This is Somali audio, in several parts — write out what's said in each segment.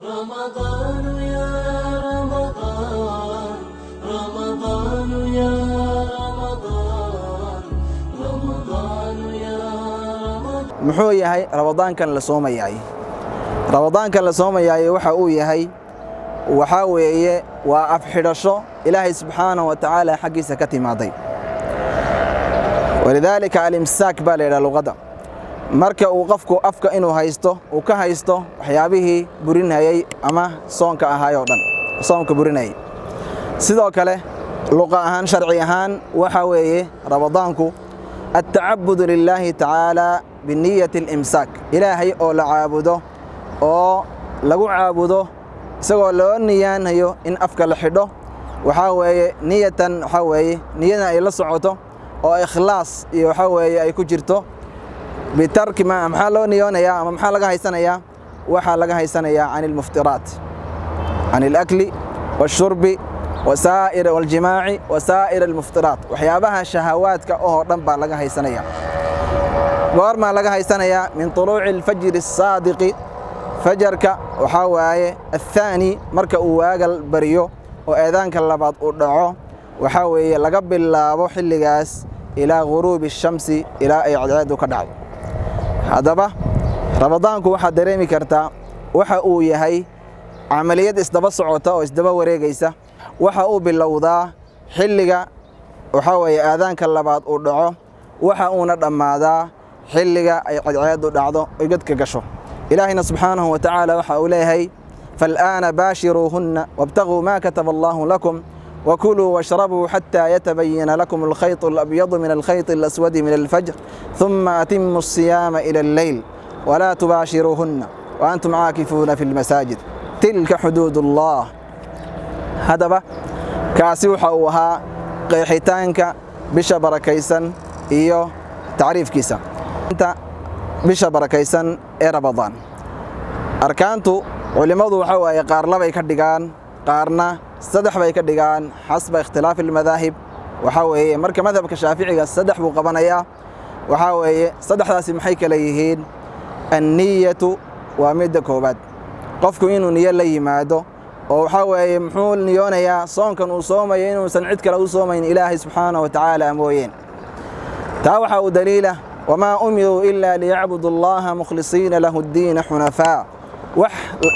رمضان يا رمضان رمضان يا رمضان رمضان يا رمضان muxuu yahay ramadaankan la soomayay ramadaankan la soomayay waxa uu yahay waxa weeye waa afxidhasho ilaahay subhanahu wa ta'ala xaqiisa ka timaaday walidaalika al-imsaak baa leeyahay luqada marka uu qofku afka inuu haysto uu ka haysto waxyaabihii burinayay ama soonka ahaayo dhan soonka burinayay sidoo kale luqa ahaan sharci ahaan waxa weeye ramadaanku at-ta'abbud lillahi ta'ala بنية الإمساك إلهي أو لعابده أو لغو عابده سوى لو نيان هيو إن أفكار لحده وحاوي نية حاوي نية إلى صعوته أو إخلاص يحاوي أي كجرته بترك ما محلو نيون يا أما محل لغا هيسان يا وحال لغا هيسان يا عن المفترات عن الأكل والشرب وسائر والجماع وسائر المفترات وحيابها شهوات كأوه رنبا لغا هيسان يا goorma laga haysanaya min tuluuci al-fajr as-saadiq fajrka waxa waaye athani marka uu waagal bariyo oo eedaanka labaad uu dhaco waxa weeye laga bilaabo xilligaas ila ghurubi ash-shamsi ila ay cadceedu ka dhacdo hadaba ramadaanku waxa dareemi kartaa waxa uu yahay amaliyad isdaba socota oo isdaba wareegaysa waxa uu bilowdaa xilliga waxa weeye eedaanka labaad uu dhaco waxa uu na dhamaadaa xilliga ay cadceedu dhacdo ay dadka gasho ilaahina subhanahu wa ta'ala waxa uu leeyahay fal'aana baashiruhunna wabtaghu ma kataba Allahu lakum وكلوا واشربوا حتى يتبين لكم الخيط الأبيض من الخيط الأسود من الفجر ثم أتموا الصيام إلى الليل ولا تباشروهن وأنتم عاكفون في المساجد تلك حدود الله هدبة كاسوحة وها قيحتانك بشبر كيسا إيو تعريف كيسا انت بشبر كيسا رمضان أركانتو علماء وحوا قار لبا يكدغان قارنا صدح bay ka dhigaan xasba ikhtilaaf al-madahib waxa weeye marka madhabka shaafiiciga saddex buu qabanaya waxa weeye saddexdaasi maxay kala yihiin an-niyatu wa midda koobaad qofku inuu niyo la yimaado oo waxa weeye muxuu niyoonayaa soonkan uu soomayo inuu san cid kale u soomayn ilaahay subhanahu wa ta'ala mooyeen taa waxa uu daliila wama umiru illa liya'budu allaha mukhlisina lahu ad-din hunafa wax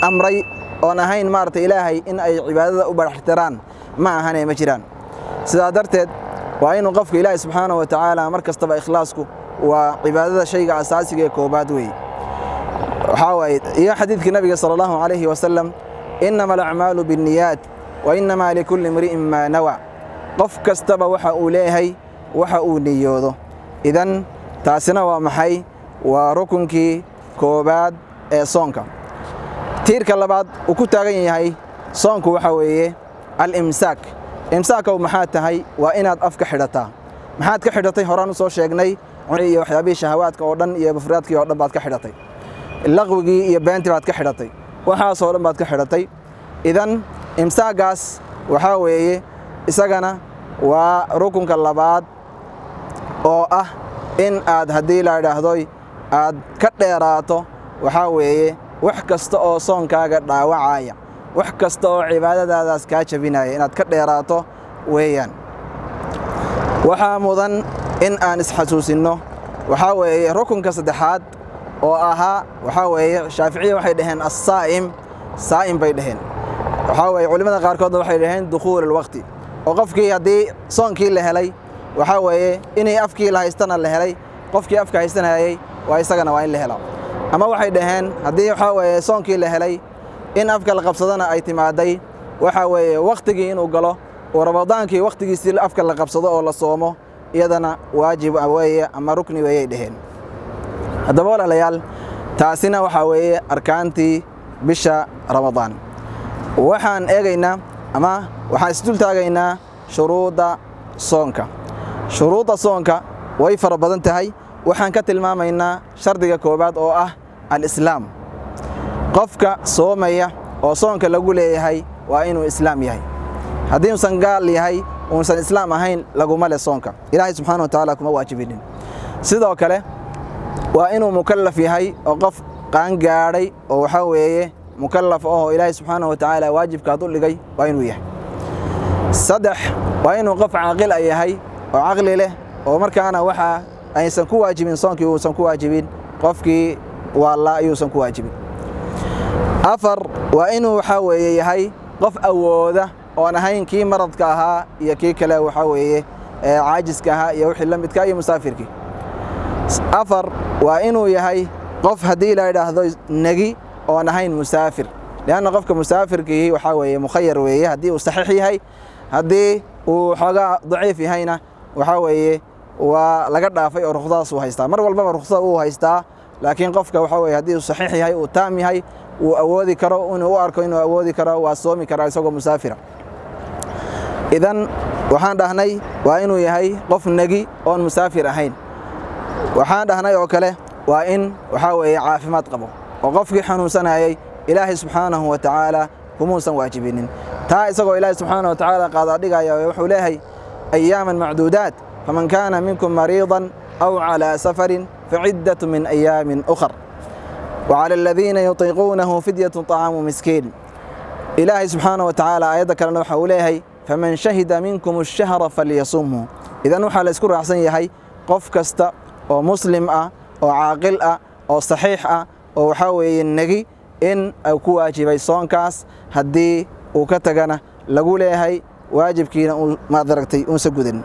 amray oo ahayn maarta ilaahay in ay cibaadada u baraxtiraan ma ahanay ma jiraan sidaa darteed waa inuu qofka ilaahay subhanahu wa ta'ala markastaba ikhlaasku waa cibaadada shayga asaasiga ee koobaad weey waxa way iyo xadiidkii nabiga sallallahu alayhi wa sallam inama al-a'malu bin-niyat wa inama likulli imri'in ma nawa qof kastaba waxa uu leeyahay waxa uu niyoodo idan taasina waa maxay waa rukunkii koobaad ee soonka tiirka labaad uu ku taagan yahay soonku waxa weeye al-imsaak imsaaka maxaa tahay waa inaad afka xidhataa maxaad ka xidhatay horaan u soo sheegnay iyo waxyaabii shahawaadka oo dhan iyo bafraadkii oo dhan baad ka xidhatay laqwigii iyo beentii baad ka xidhatay waxaas oo dhan baad ka xidhatay idan imsaagaas waxa weeye isagana waa rukunka labaad oo ah in aad hadii la yiraahdo aad ka dheeraato waxa weeye wax kasta oo soonkaaga dhaawacaya wax kasta oo cibaadadaadaas ka jabinaya inaad ka dheeraato weeyaan waxa mudan in aan isxasuusino waxa weeye rukunka saddexaad oo aha waxa weeye shaafiiciga waxay dhaheen as-saa'im saa'im bay dhaheen waxa weeye culimada qaar kood waxay dhaheen dukhul al-waqti oo qofkii hadii soonkii la helay waxa weeye inay afkii la haystana la helay qofkii afka haystanayay waa isagana waa in la helo ama waxay dhaheen hadii waxa weeye soonkii la helay in afka la qabsadana ay timaaday waxa weeye waqtigii inuu galo oo ramadaankii waqtigiisii afka la qabsado oo la soomo iyadana waajib weeye ama rukni weeye dhaheen hadaba walaalayaal taasina waxa weeye arkaantii bisha ramadaan waxaan eegaynaa ama waxaan isdul taagaynaa shuruuda soonka way fara badan tahay waxaan ka tilmaamaynaa shardiga koobaad oo ah al-islaam qofka soomaya oo soonka lagu leeyahay waa inuu islaam yahay hadii uu gaal yahay oo san islaam ahayn laguma le soonka ilaahay subhanahu wa ta'ala kuma waajibinin sidoo kale waa inuu mukallaf yahay oo qof qaan gaaray oo waxa weeye mukallaf oo ilaahay subxaanahu wa tacaala waajibkaad u dhigay waa inuu yahay. saddex waa inuu qof caaqil yahay oo caqli leh oo markaana waxa aysan ku waajibin soonkii uusan ku waajibin, qofkii walla ayuusan ku waajibin. afar waa inuu waxa weeye yahay qof awooda oo ahayn kii maradka ahaa iyo kii kale waxa weeye caajiska ahaa iyo wixii la midka iyo musaafirkii. afar waa inuu yahay qof haddii la yidhaahdo nagi oo ahayn musaafir, lianna qofka musaafirkii waxa weeye mukhayar weeye haddii uu saxiix yahay, haddii uu xoogaa daciif yahayna waxa weeye waa laga dhaafay oo rukhsadaas uu haystaa. mar walbaba rukhsada uu haystaa, laakiin qofka waxa weeye haddii uu saxiix yahay uu taam yahay uu awoodi karo inuu u arko inuu awoodi karo waa soomi karaa isagoo musaafira. idan waxaan dhahnay waa inuu yahay qof nagi oon musaafir ahayn. waxaan dhahnay oo kale waa in waxa weeye caafimaad qabo oo qofkii xanuunsanayay ilaahay subxaanahu wa tacaala kumuusan waajibinin. taa isagoo ilaahay subxaanahu wa tacaala qaada dhigaya wuxuu leeyahay ayaaman macduudaat faman kaana minkum mariidan aw calaa safarin faciddatu min ayaamin ukhar وعلى الذين يطيقونه فدية طعام مسكين. إلهي سبحانه وتعالى آيات كلنا وحوليه فمن شهد منكم الشهر فليصومه. إذا نوحى لسكر أحسن يهي قف كستا أو مسلم أو عاقل أو صحيح أو وحاوي النجي إن أو كواجب يصون كاس هدي وكتجنا لقول هاي واجب كينا ما دركتي أنسجدن.